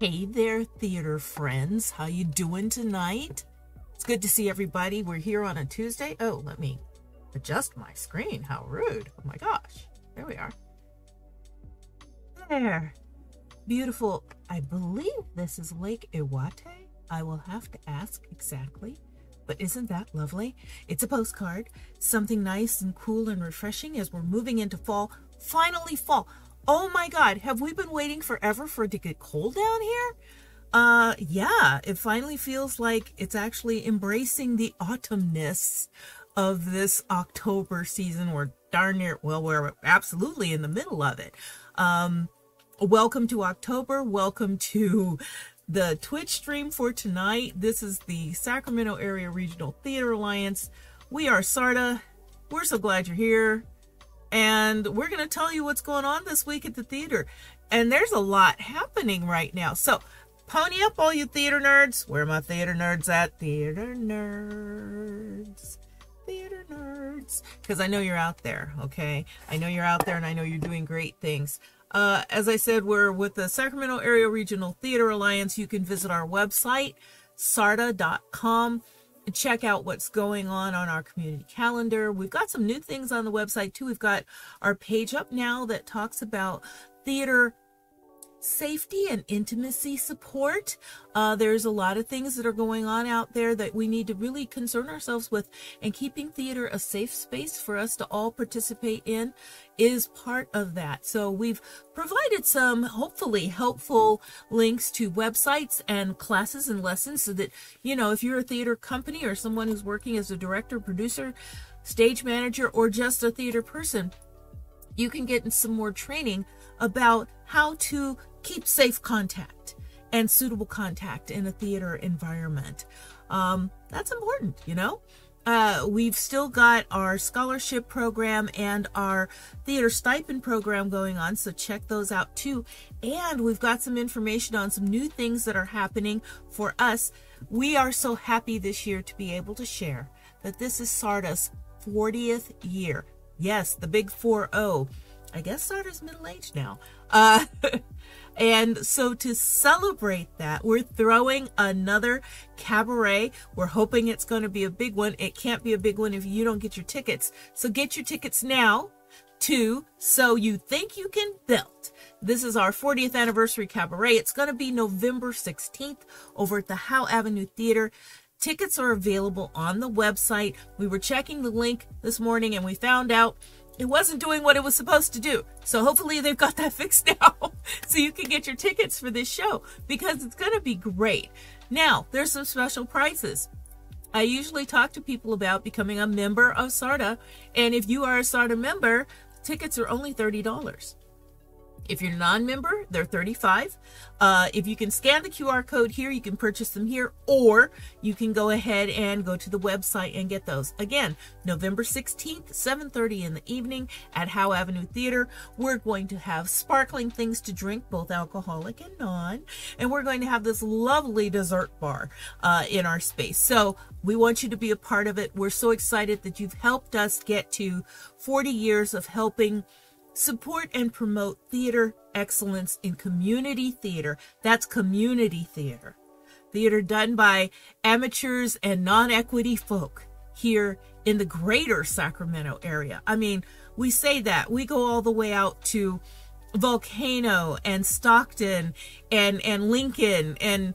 Hey there, theater friends. How you doing tonight? It's good to see everybody. We're here on a Tuesday. Oh, let me adjust my screen. How rude. Oh my gosh. There we are. There. Beautiful. I believe this is Lake Iwate. I will have to ask exactly. But isn't that lovely? It's a postcard. Something nice and cool and refreshing as we're moving into fall. Finally fall. Oh my God, have we been waiting forever for it to get cold down here? Yeah, it finally feels like it's actually embracing the autumnness of this October season. We're darn near, well, we're absolutely in the middle of it. Welcome to October. Welcome to the Twitch stream for tonight. This is the Sacramento Area Regional Theater Alliance. We are SARTA. We're so glad you're here. And we're going to tell you what's going on this week at the theater. And there's a lot happening right now. So pony up, all you theater nerds. Where are my theater nerds at? Theater nerds. Theater nerds. Because I know you're out there, okay? I know you're out there and I know you're doing great things. As I said, we're with the Sacramento Area Regional Theater Alliance. You can visit our website, sarta.com. Check out what's going on our community calendar. We've got some new things on the website too. We've got our page up now that talks about theater safety and intimacy support. There's a lot of things that are going on out there that we need to really concern ourselves with, and keeping theater a safe space for us to all participate in is part of that. So we've provided some hopefully helpful links to websites and classes and lessons so that, you know, if you're a theater company or someone who's working as a director, producer, stage manager, or just a theater person, you can get in some more training about how to keep safe contact and suitable contact in a theater environment. That's important, you know. We've still got our scholarship program and our theater stipend program going on, so check those out too. And we've got some information on some new things that are happening for us. We are so happy this year to be able to share that this is SARTA's 40th year. Yes, the big 4-0. I guess SARTA's middle-aged now. And so to celebrate that, we're throwing another cabaret. We're hoping it's going to be a big one. It can't be a big one if you don't get your tickets. So get your tickets now to So You Think You Can Build. This is our 40th anniversary cabaret. It's going to be November 16th over at the Howe Avenue Theater. Tickets are available on the website. We were checking the link this morning and we found out it wasn't doing what it was supposed to do. So hopefully they've got that fixed now so you can get your tickets for this show, because it's going to be great. Now, there's some special prizes. I usually talk to people about becoming a member of SARTA, and if you are a SARTA member, tickets are only $30. If you're a non-member, they're $35. If you can scan the QR code here, you can purchase them here, or you can go ahead and go to the website and get those. Again, November 16th, 7:30 in the evening at Howe Avenue Theater. We're going to have sparkling things to drink, both alcoholic and non, and we're going to have this lovely dessert bar in our space. So we want you to be a part of it. We're so excited that you've helped us get to 40 years of helping support and promote theater excellence in community theater. That's community theater. Theater done by amateurs and non-equity folk here in the greater Sacramento area. I mean, we say that. We go all the way out to Volcano and Stockton and Lincoln and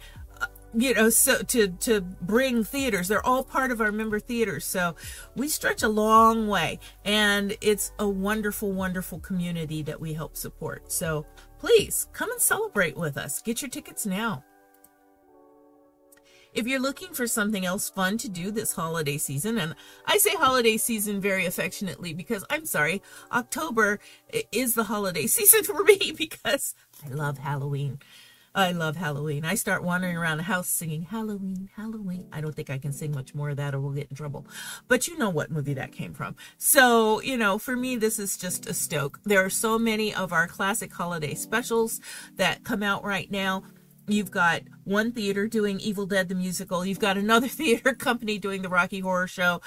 you know, so to bring theaters. They're all part of our member theaters. So we stretch a long way, and it's a wonderful, wonderful community that we help support. So please come and celebrate with us. Get your tickets now. If you're looking for something else fun to do this holiday season, and I say holiday season very affectionately because I'm sorry, October is the holiday season for me because I love Halloween. I love Halloween. I start wandering around the house singing Halloween, Halloween. I don't think I can sing much more of that or we'll get in trouble. But you know what movie that came from. So, you know, for me, this is just a stoke. There are so many of our classic holiday specials that come out right now. You've got one theater doing Evil Dead the Musical. You've got another theater company doing the Rocky Horror Show.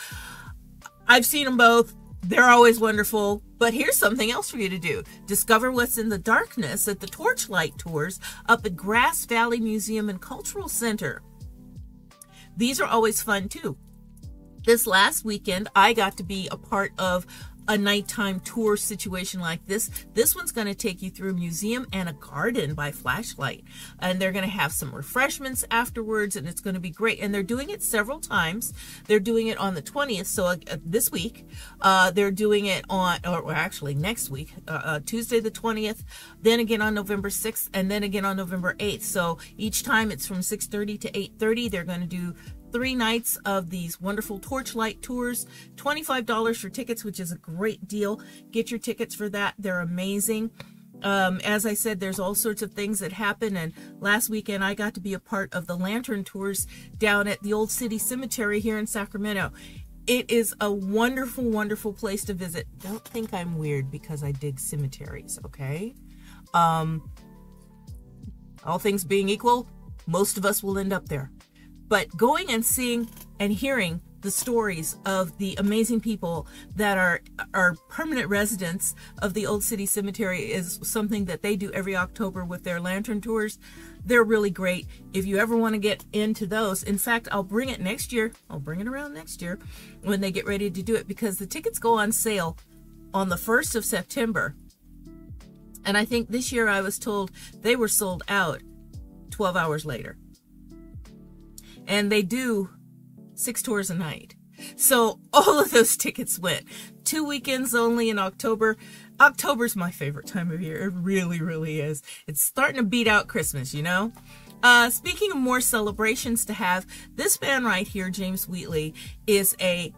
I've seen them both. They're always wonderful. But here's something else for you to do. Discover what's in the darkness at the Torchlight Tours up at Grass Valley Museum and Cultural Center. These are always fun too. This last weekend, I got to be a part of a nighttime tour situation like this. This one's going to take you through a museum and a garden by flashlight. And they're going to have some refreshments afterwards, and it's going to be great. And they're doing it several times. They're doing it on the 20th, so this week. They're doing it on, or actually next week, Tuesday the 20th, then again on November 6th, and then again on November 8th. So each time it's from 6:30 to 8:30. They're going to do 3 nights of these wonderful Torchlight tours, $25 for tickets, which is a great deal. Get your tickets for that. They're amazing. As I said, there's all sorts of things that happen. And last weekend, I got to be a part of the lantern tours down at the Old City Cemetery here in Sacramento. It is a wonderful, wonderful place to visit. Don't think I'm weird because I dig cemeteries, okay? All things being equal, most of us will end up there. But going and seeing and hearing the stories of the amazing people that are permanent residents of the Old City Cemetery is something that they do every October with their lantern tours. They're really great. If you ever want to get into those, in fact, I'll bring it next year. I'll bring it around next year when they get ready to do it, because the tickets go on sale on the 1st of September. And I think this year I was told they were sold out 12 hours later. And they do 6 tours a night. So all of those tickets went. 2 weekends only in October. October's my favorite time of year. It really, really is. It's starting to beat out Christmas, you know? Speaking of more celebrations to have, this man right here, James Wheatley, is a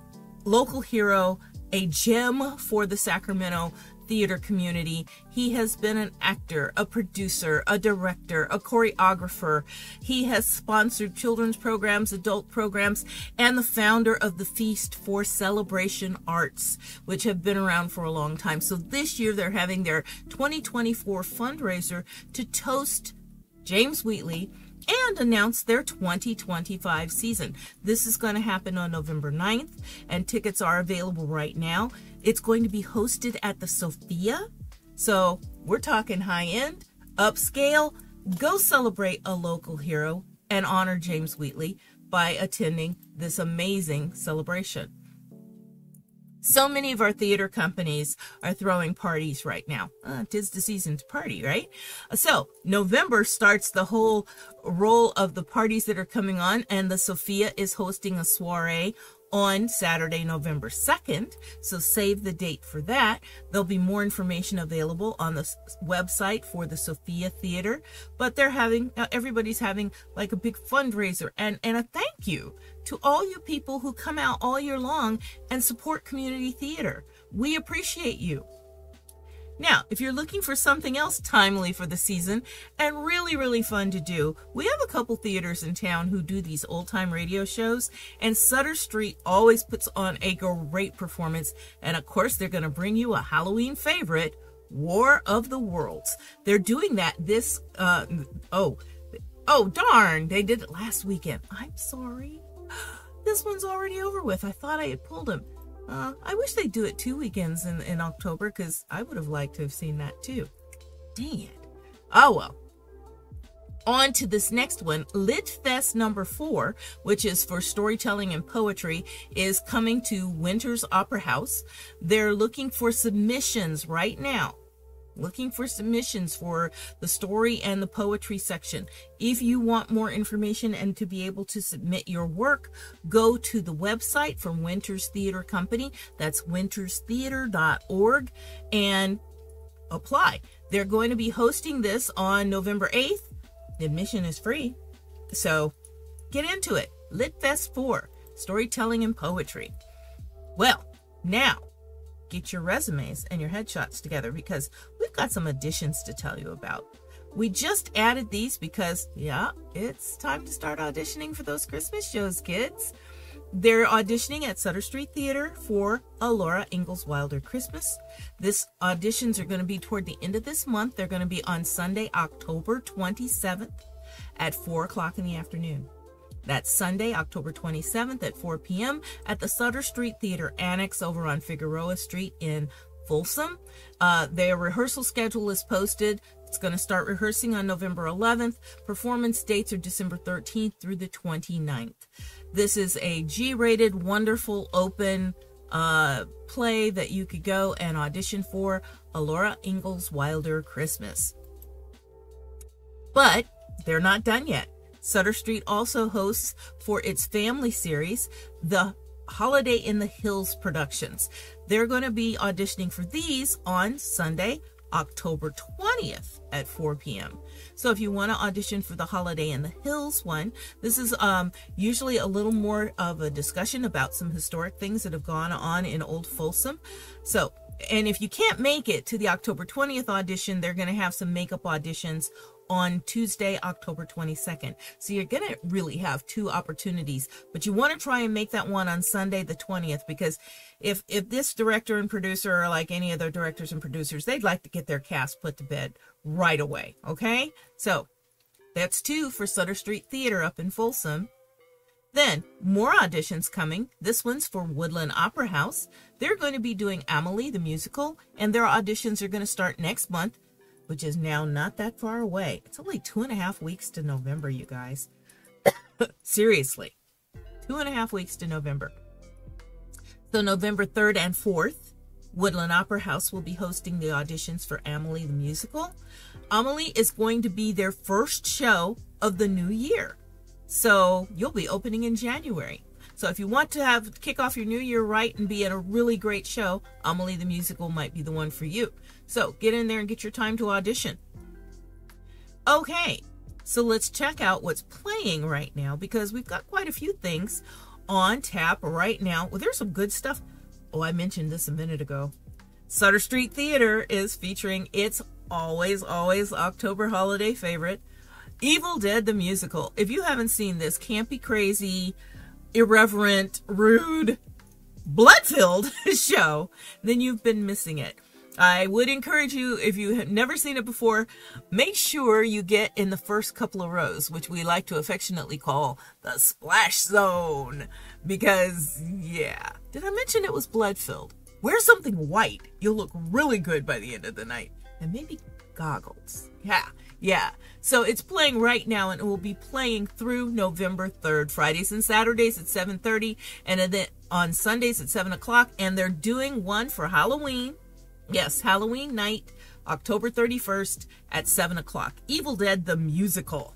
local hero, a gem for the Sacramento theater community. He has been an actor, a producer, a director, a choreographer. He has sponsored children's programs, adult programs, and the founder of the Feast for Celebration Arts, which have been around for a long time. So this year they're having their 2024 fundraiser to toast James Wheatley and announce their 2025 season. This is going to happen on November 9th, and tickets are available right now. It's going to be hosted at the Sophia. So we're talking high-end, upscale. Go celebrate a local hero and honor James Wheatley by attending this amazing celebration. So many of our theater companies are throwing parties right now. 'Tis the season to party, right? So November starts the whole roll of the parties that are coming on, and the Sophia is hosting a soiree on Saturday, November 2nd. So save the date for that. There'll be more information available on the website for the Sophia Theater. But they're having, everybody's having like a big fundraiser and a thank you to all you people who come out all year long and support community theater. We appreciate you. Now, if you're looking for something else timely for the season and really, really fun to do, we have a couple theaters in town who do these old-time radio shows, and Sutter Street always puts on a great performance. And of course, they're going to bring you a Halloween favorite, War of the Worlds. They're doing that this, oh darn, they did it last weekend. I'm sorry. This one's already over with. I thought I had pulled them. I wish they'd do it 2 weekends in October, because I would have liked to have seen that too. Dang it. Oh well. On to this next one. Lit Fest number 4, which is for storytelling and poetry, is coming to Winter's Opera House. They're looking for submissions right now. Looking for submissions for the story and the poetry section. If you want more information and to be able to submit your work, go to the website from Winters Theater Company. That's winterstheater.org, and apply. They're going to be hosting this on November 8th. Admission is free. So get into it. Lit Fest 4, storytelling and poetry. Well, now get your resumes and your headshots together, because we've got some additions to tell you about. We just added these because, yeah, it's time to start auditioning for those Christmas shows, kids. They're auditioning at Sutter Street Theater for A Laura Ingalls Wilder Christmas. This auditions are going to be toward the end of this month. They're going to be on Sunday, October 27th at 4 o'clock in the afternoon. That's Sunday, October 27th at 4 p.m. at the Sutter Street Theater Annex over on Figueroa Street in Folsom. Their rehearsal schedule is posted. It's going to start rehearsing on November 11th. Performance dates are December 13th through the 29th. This is a G-rated, wonderful, open play that you could go and audition for, A Laura Ingalls Wilder Christmas. But they're not done yet. Sutter Street also hosts for its family series, the Holiday in the Hills Productions. They're going to be auditioning for these on Sunday, October 20th at 4 p.m. So if you want to audition for the Holiday in the Hills one, this is usually a little more of a discussion about some historic things that have gone on in Old Folsom. So, and if you can't make it to the October 20th audition, they're going to have some makeup auditions on Tuesday, October 22nd. So you're going to really have two opportunities, but you want to try and make that one on Sunday, the 20th, because if this director and producer are like any other directors and producers, they'd like to get their cast put to bed right away. Okay. So that's two for Sutter Street Theater up in Folsom. Then more auditions coming. This one's for Woodland Opera House. They're going to be doing Amelie the musical, and their auditions are going to start next month, which is now not that far away. It's only 2.5 weeks to November, you guys. Seriously, 2.5 weeks to November. So November 3rd and 4th, Woodland Opera House will be hosting the auditions for Amelie the musical. Amelie is going to be their first show of the new year. So you'll be opening in January. So if you want to kick off your new year right and be in a really great show, Amelie the musical might be the one for you. So get in there and get your time to audition. Okay, so let's check out what's playing right now, because we've got quite a few things on tap right now. Well, there's some good stuff. Oh, I mentioned this a minute ago. Sutter Street Theater is featuring its always October holiday favorite, Evil Dead the musical. If you haven't seen this campy, crazy, irreverent, rude, blood-filled show, then you've been missing it. I would encourage you, if you have never seen it before, make sure you get in the first couple of rows, which we like to affectionately call the splash zone. Because, yeah, did I mention it was blood-filled? Wear something white. You'll look really good by the end of the night. And maybe goggles. Yeah. So it's playing right now, and it will be playing through November 3rd, Fridays and Saturdays at 7:30, and then on Sundays at 7 o'clock. And they're doing one for Halloween. Yes, Halloween night, October 31st at 7 o'clock. Evil Dead the musical.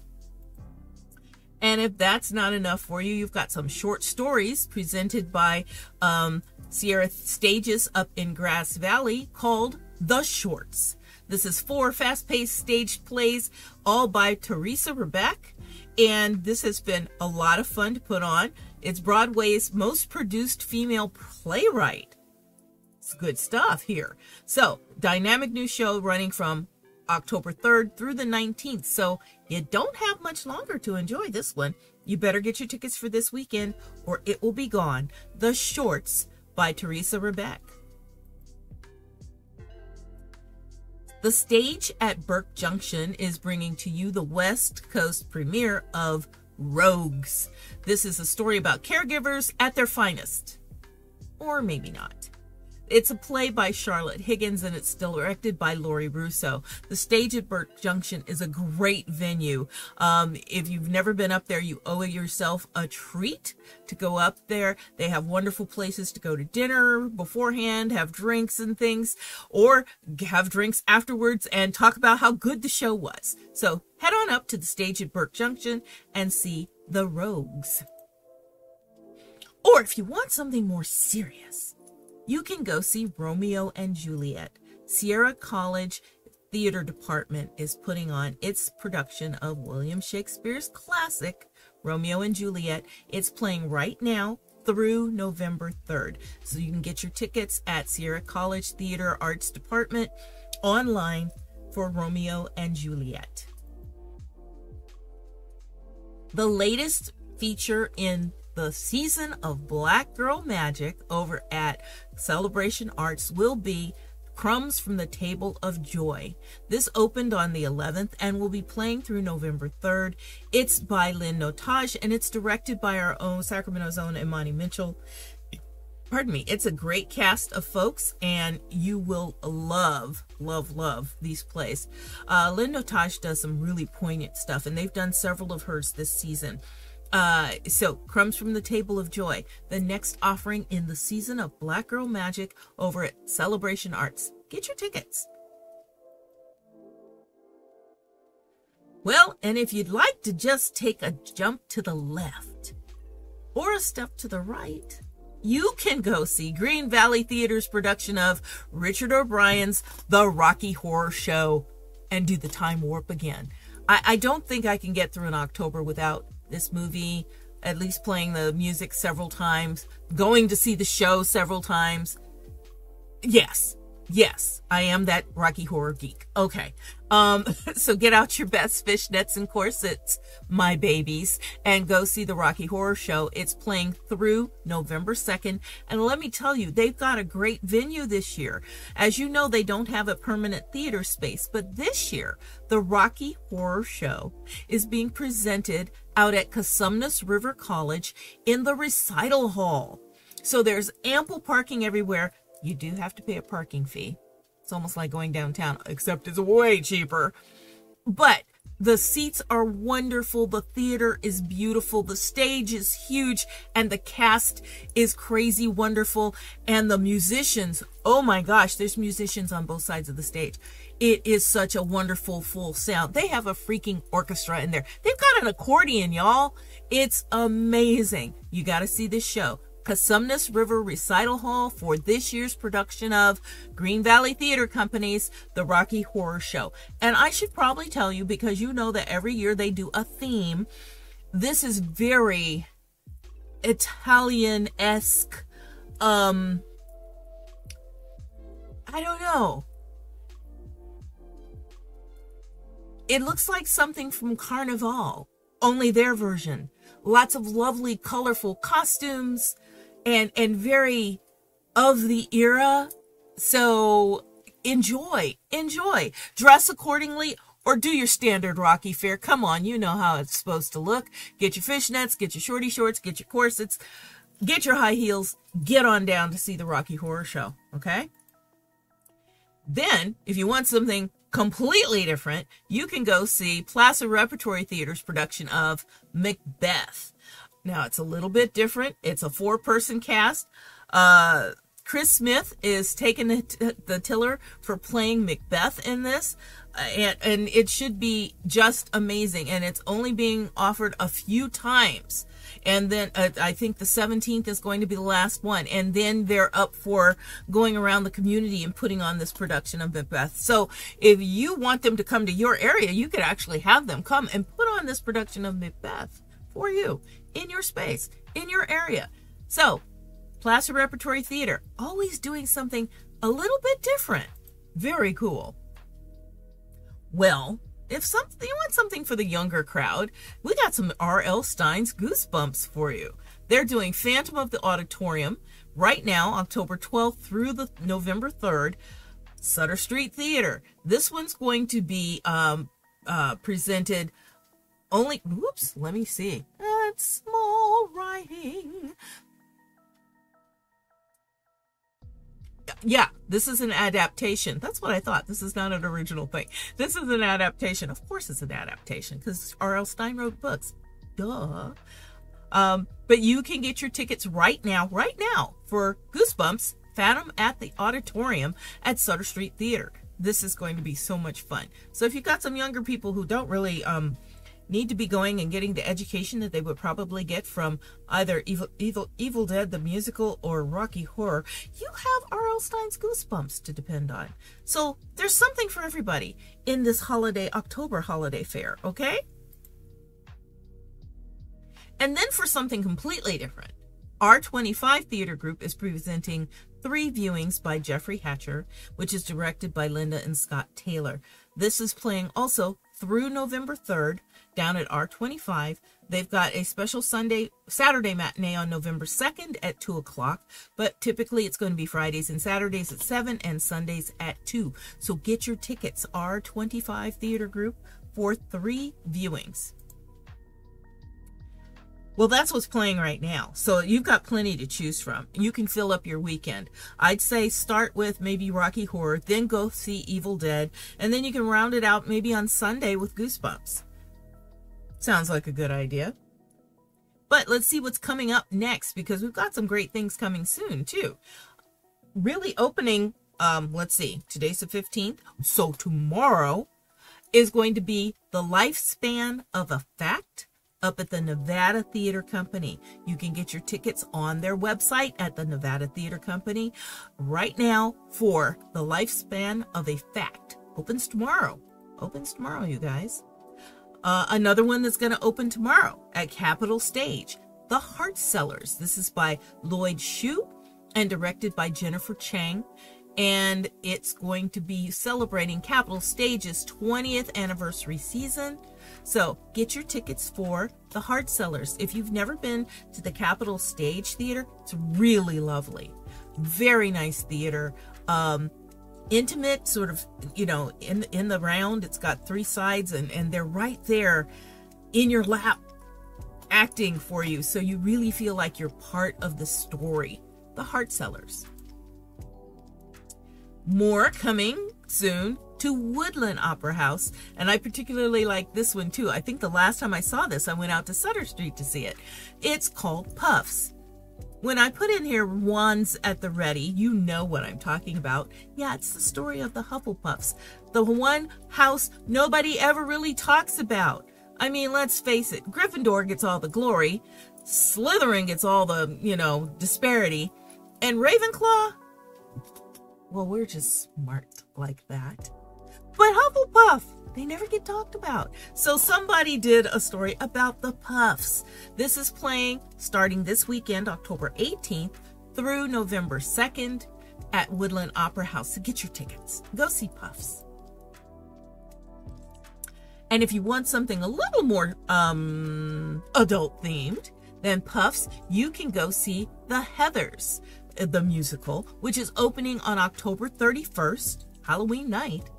And if that's not enough for you, you've got some short stories presented by Sierra Stages up in Grass Valley called The Shorts. This is 4 fast-paced staged plays, all by Teresa Rebeck, and this has been a lot of fun to put on. It's Broadway's most produced female playwright. It's good stuff here. So, dynamic new show running from October 3rd through the 19th, so you don't have much longer to enjoy this one. You better get your tickets for this weekend, or it will be gone. The Shorts by Teresa Rebeck. The Stage at Burke Junction is bringing to you the West Coast premiere of Rogues. This is a story about caregivers at their finest. Or maybe not. It's a play by Charlotte Higgins, and it's still directed by Laurie Russo. The Stage at Burke Junction is a great venue. If you've never been up there, you owe yourself a treat to go up there. They have wonderful places to go to dinner beforehand, have drinks and things, or have drinks afterwards and talk about how good the show was. So head on up to the Stage at Burke Junction and see The Rogues. Or if you want something more serious, you can go see Romeo and Juliet. Sierra College Theater Department is putting on its production of William Shakespeare's classic, Romeo and Juliet. It's playing right now through November 3rd. So you can get your tickets at Sierra College Theater Arts Department online for Romeo and Juliet. The latest feature in the season of Black Girl Magic over at Celebration Arts will be Crumbs from the Table of Joy. This opened on the 11th and will be playing through November 3rd. It's by Lynn Notage, and it's directed by our own Sacramento's own Imani Mitchell. Pardon me. It's a great cast of folks, and you will love these plays. Lynn Notage does some really poignant stuff, and they've done several of hers this season. So Crumbs from the Table of Joy, the next offering in the season of Black Girl Magic over at Celebration Arts. Get your tickets. Well, and if you'd like to just take a jump to the left or a step to the right, you can go see Green Valley Theater's production of Richard O'Brien's The Rocky Horror Show and do the time warp again. I don't think I can get through an October without this movie, at least playing the music several times, going to see the show several times. Yes, I am that Rocky Horror geek. Okay. So get out your best fishnets and corsets, my babies, and go see the Rocky Horror Show. It's playing through November 2nd. And let me tell you, they've got a great venue this year. As you know, they don't have a permanent theater space, but this year, the Rocky Horror Show is being presented out at Cosumnes River College in the recital hall. So there's ample parking everywhere. You do have to pay a parking fee. It's almost like going downtown, except it's way cheaper. But the seats are wonderful. The theater is beautiful. The stage is huge. And the cast is crazy wonderful. And the musicians, oh my gosh, there's musicians on both sides of the stage. It is such a wonderful full sound. They have a freaking orchestra in there. They've got an accordion, y'all. It's amazing. You got to see this show. Cosumnes River Recital Hall for this year's production of Green Valley Theater Company's The Rocky Horror Show. And I should probably tell you, because you know that every year they do a theme. This is very Italian-esque. I don't know. It looks like something from Carnival, only their version. Lots of lovely, colorful costumes. And very of the era. So enjoy. Dress accordingly or do your standard Rocky fare. Come on, you know how it's supposed to look. Get your fishnets, get your shorty shorts, get your corsets, get your high heels, get on down to see the Rocky Horror Show, okay? Then, if you want something completely different, you can go see Plaza Repertory Theater's production of Macbeth. Now, it's a little bit different. It's a 4-person cast. Chris Smith is taking the tiller for playing Macbeth in this. And it should be just amazing. And it's only being offered a few times. And then I think the 17th is going to be the last one. And then they're up for going around the community and putting on this production of Macbeth. So if you want them to come to your area, you could actually have them come and put on this production of Macbeth for you in your space, in your area. So Plaza Repertory Theater, always doing something a little bit different. Very cool. Well, if you want something for the younger crowd, we got some R.L. Stine's Goosebumps for you. They're doing Phantom of the Auditorium right now, October 12th through the November 3rd, Sutter Street Theater. This one's going to be presented only, whoops, let me see. That's small writing. Yeah, this is an adaptation. That's what I thought. This is not an original thing. This is an adaptation. Of course it's an adaptation because R.L. Stine wrote books. Duh. But you can get your tickets right now for Goosebumps, Phantom at the Auditorium at Sutter Street Theater. This is going to be so much fun. So if you've got some younger people who don't really need to be going and getting the education that they would probably get from either Evil Dead the musical or Rocky Horror, you have R.L. Stine's Goosebumps to depend on. So there's something for everybody in this October holiday fair, okay? And then for something completely different, R25 Theater Group is presenting 3 viewings by Jeffrey Hatcher, which is directed by Linda and Scott Taylor. This is playing also through November 3rd down at R25. They've got a special Saturday matinee on November 2nd at 2 o'clock, but typically it's going to be Fridays and Saturdays at 7 and Sundays at 2. So get your tickets, R25 Theater Group, for 3 viewings. Well, that's what's playing right now. So you've got plenty to choose from. You can fill up your weekend. I'd say start with maybe Rocky Horror, then go see Evil Dead, and then you can round it out maybe on Sunday with Goosebumps. Sounds like a good idea. But let's see what's coming up next, because we've got some great things coming soon, too. Really opening, let's see, today's the 15th. So tomorrow is going to be The Lifespan of a Fact, up at the Nevada Theater Company. You can get your tickets on their website at the Nevada Theater Company right now for The Lifespan of a Fact. Opens tomorrow. Opens tomorrow, you guys. Another one that's going to open tomorrow at Capitol Stage, The Heart Sellers. This is by Lloyd Shue and directed by Jennifer Chang. And it's going to be celebrating Capitol Stage's 20th anniversary season. So get your tickets for The Heart Sellers. If you've never been to the Capitol Stage Theater, it's really lovely. Very nice theater. Intimate, sort of, you know, in the round. It's got 3 sides, and they're right there in your lap acting for you. So you really feel like you're part of the story. The Heart Sellers. More coming soon to Woodland Opera House, and I particularly like this one too. I think the last time I saw this, I went out to Sutter Street to see it. It's called Puffs. When I put in here Wands at the Ready, you know what I'm talking about. Yeah, it's the story of the Hufflepuffs, the one house nobody ever really talks about. I mean, let's face it, Gryffindor gets all the glory, Slytherin gets all the, you know, disparity, and Ravenclaw, well, we're just smart like that. But Hufflepuff, they never get talked about. So somebody did a story about the Puffs. This is playing starting this weekend, October 18th through November 2nd at Woodland Opera House. So get your tickets. Go see Puffs. And if you want something a little more adult themed than Puffs, you can go see The Heathers, the musical, which is opening on October 31st, Halloween night,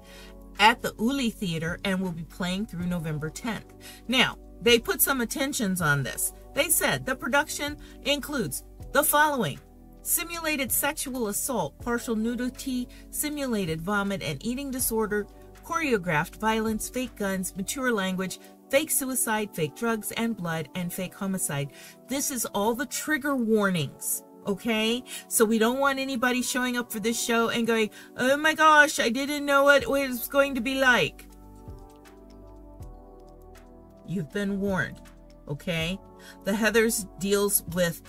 at the Uli Theater, and will be playing through November 10th. Now, they put some attentions on this. They said the production includes the following: simulated sexual assault, partial nudity, simulated vomit and eating disorder, choreographed violence, fake guns, mature language, fake suicide, fake drugs and blood, and fake homicide. This is all the trigger warnings. Okay, so we don't want anybody showing up for this show and going, oh my gosh, I didn't know what it was going to be like. You've been warned, okay? The Heathers deals with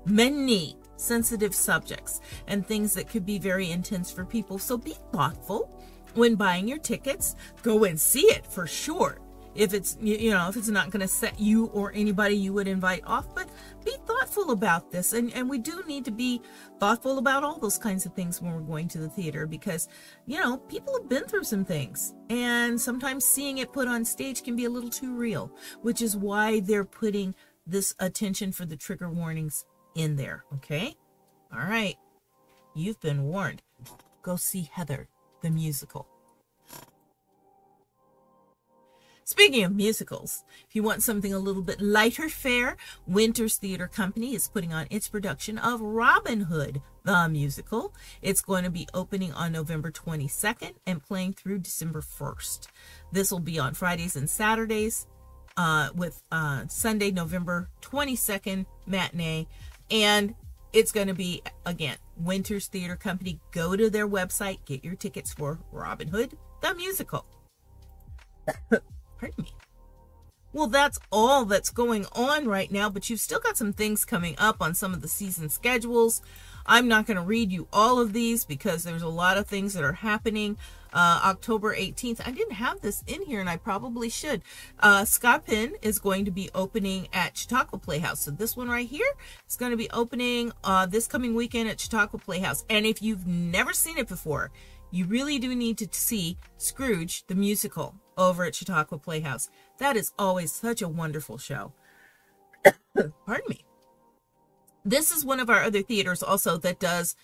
many sensitive subjects and things that could be very intense for people. So be thoughtful when buying your tickets. Go and see it for sure. If it's, you know, if it's not going to set you or anybody you would invite off, but be thoughtful about this. And we do need to be thoughtful about all those kinds of things when we're going to the theater, because, you know, people have been through some things, and sometimes seeing it put on stage can be a little too real, which is why they're putting this attention for the trigger warnings in there. Okay. All right. You've been warned. Go see Heather, the musical. Speaking of musicals, if you want something a little bit lighter fare, Winters Theater Company is putting on its production of Robin Hood, the musical. It's going to be opening on November 22nd and playing through December 1st. This will be on Fridays and Saturdays with Sunday, November 22nd matinee. And it's going to be, again, Winters Theater Company. Go to their website, get your tickets for Robin Hood, the musical. Pardon me. Well, that's all that's going on right now, but you've still got some things coming up on some of the season schedules. I'm not going to read you all of these because there's a lot of things that are happening. October 18th, I didn't have this in here, and I probably should. Scott Penn is going to be opening at Chautauqua Playhouse. So this one right here is going to be opening this coming weekend at Chautauqua Playhouse. And if you've never seen it before, you really do need to see Scrooge, the musical, over at Chautauqua Playhouse. That is always such a wonderful show. Pardon me. This is one of our other theaters also that does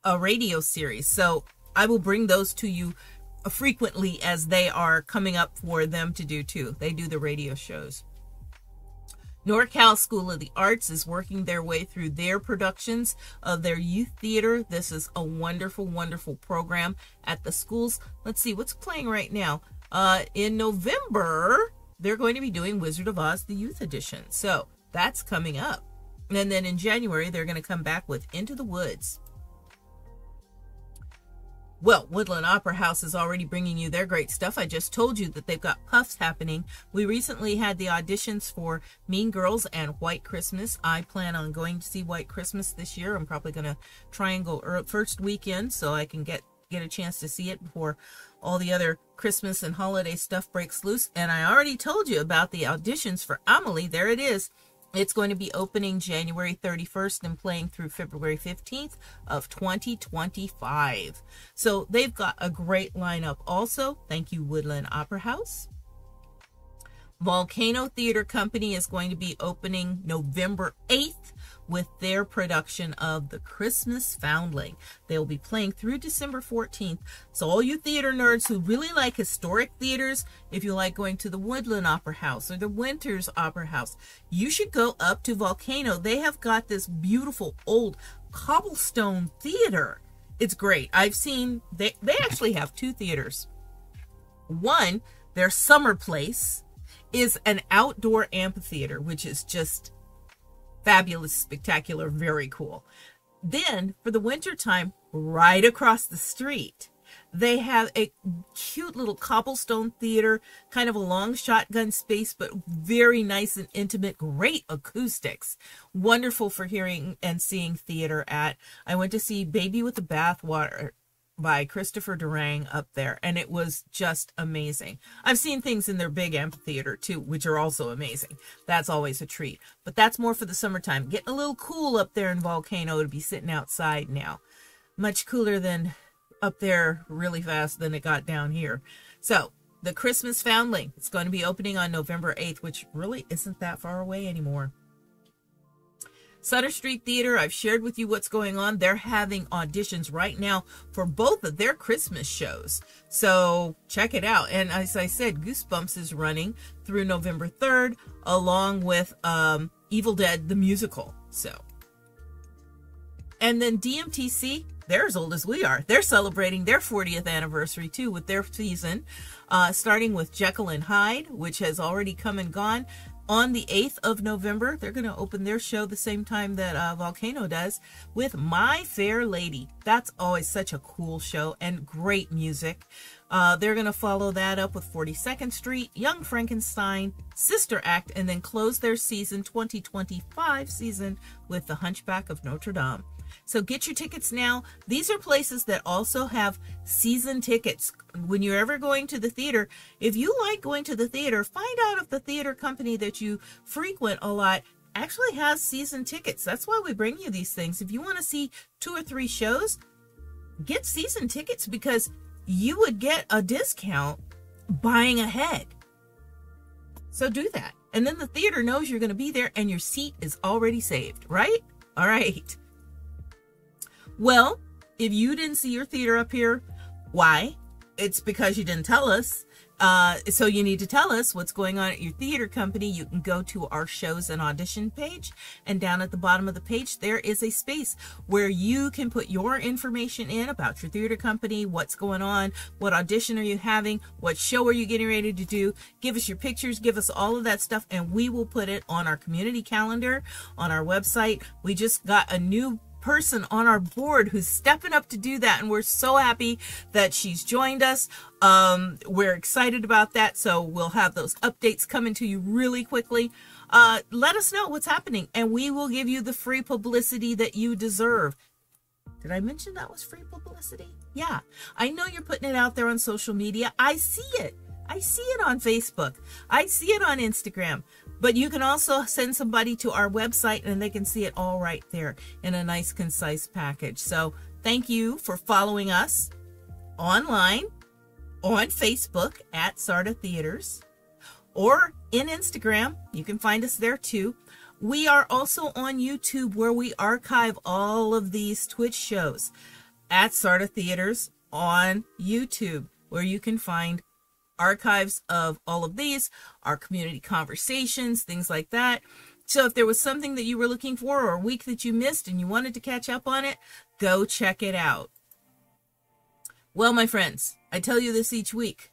a radio series. So I will bring those to you frequently as they are coming up for them to do too. They do the radio shows. NorCal School of the Arts is working their way through their productions of their youth theater. This is a wonderful, wonderful program at the schools. Let's see what's playing right now. In November, they're going to be doing Wizard of Oz, the youth edition. So that's coming up. And then in January, they're going to come back with Into the Woods. Well, Woodland Opera House is already bringing you their great stuff. I just told you that they've got puffs happening. We recently had the auditions for Mean Girls and White Christmas. I plan on going to see White Christmas this year. I'm probably going to try and go first weekend so I can get a chance to see it before all the other Christmas and holiday stuff breaks loose. And I already told you about the auditions for Amelie. There it is. It's going to be opening January 31st and playing through February 15th of 2025. So they've got a great lineup also. Thank you, Woodland Opera House. Volcano Theater Company is going to be opening November 8th with their production of The Christmas Foundling. They will be playing through December 14th. So all you theater nerds who really like historic theaters, if you like going to the Woodland Opera House or the Winters Opera House, you should go up to Volcano. They have got this beautiful old cobblestone theater. It's great. I've seen, they actually have two theaters. One, their summer place, is an outdoor amphitheater, which is just fabulous, spectacular, very cool. Then for the winter time, right across the street, they have a cute little cobblestone theater, kind of a long shotgun space, but very nice and intimate, great acoustics. Wonderful for hearing and seeing theater at. I went to see Baby with the Bathwater by Christopher Durang up there, and it was just amazing. I've seen things in their big amphitheater too, which are also amazing. That's always a treat. But that's more for the summertime. Getting a little cool up there in Volcano to be sitting outside now. Much cooler than up there really fast than it got down here. So, The Christmas Foundling, it's going to be opening on November 8th, which really isn't that far away anymore. Sutter Street Theater, I've shared with you what's going on. They're having auditions right now for both of their Christmas shows. So check it out. And as I said, Goosebumps is running through November 3rd, along with Evil Dead, the musical. So, and then DMTC, they're as old as we are. They're celebrating their 40th anniversary too with their season, starting with Jekyll and Hyde, which has already come and gone. On the 8th of November, they're going to open their show the same time that Volcano does with My Fair Lady. That's always such a cool show and great music. They're going to follow that up with 42nd Street, Young Frankenstein, Sister Act, and then close their season, 2025 season, with The Hunchback of Notre Dame. So get your tickets now. These are places that also have season tickets. When you're ever going to the theater, if you like going to the theater, find out if the theater company that you frequent a lot actually has season tickets. That's why we bring you these things. If you want to see 2 or 3 shows, get season tickets because you would get a discount buying ahead. So do that. And then the theater knows you're going to be there and your seat is already saved, right? All right. Well, if you didn't see your theater up here, why? It's because you didn't tell us. So you need to tell us what's going on at your theater company. You can go to our shows and audition page, and down at the bottom of the page, there is a space where you can put your information in about your theater company, what's going on, what audition are you having, what show are you getting ready to do. Give us your pictures, give us all of that stuff, and we will put it on our community calendar, on our website. We just got a new person on our board who's stepping up to do that, and we're so happy that she's joined us. We're excited about that, so we'll have those updates coming to you really quickly. Let us know what's happening, and we will give you the free publicity that you deserve. Did I mention that was free publicity? Yeah, I know you're putting it out there on social media. I see it. I see it on Facebook. I see it on Instagram. But you can also send somebody to our website and they can see it all right there in a nice, concise package. So thank you for following us online on Facebook at Sarda Theaters, or in Instagram. You can find us there too. We are also on YouTube, where we archive all of these Twitch shows at Sarda Theaters on YouTube, where you can find archives of all of these, our community conversations, things like that. So if there was something that you were looking for, or a week that you missed and you wanted to catch up on it, go check it out. Well, my friends, I tell you this each week.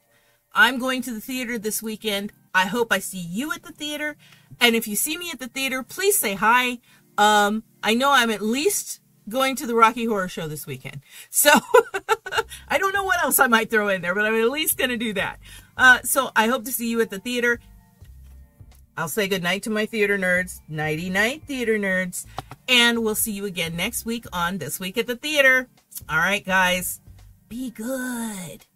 I'm going to the theater this weekend. I hope I see you at the theater. And if you see me at the theater, please say hi. I know I'm at least going to the Rocky Horror Show this weekend. So I don't know what else I might throw in there, but I'm at least going to do that. So I hope to see you at the theater. I'll say goodnight to my theater nerds. Nighty-night, theater nerds. And we'll see you again next week on This Week at the Theater. All right, guys. Be good.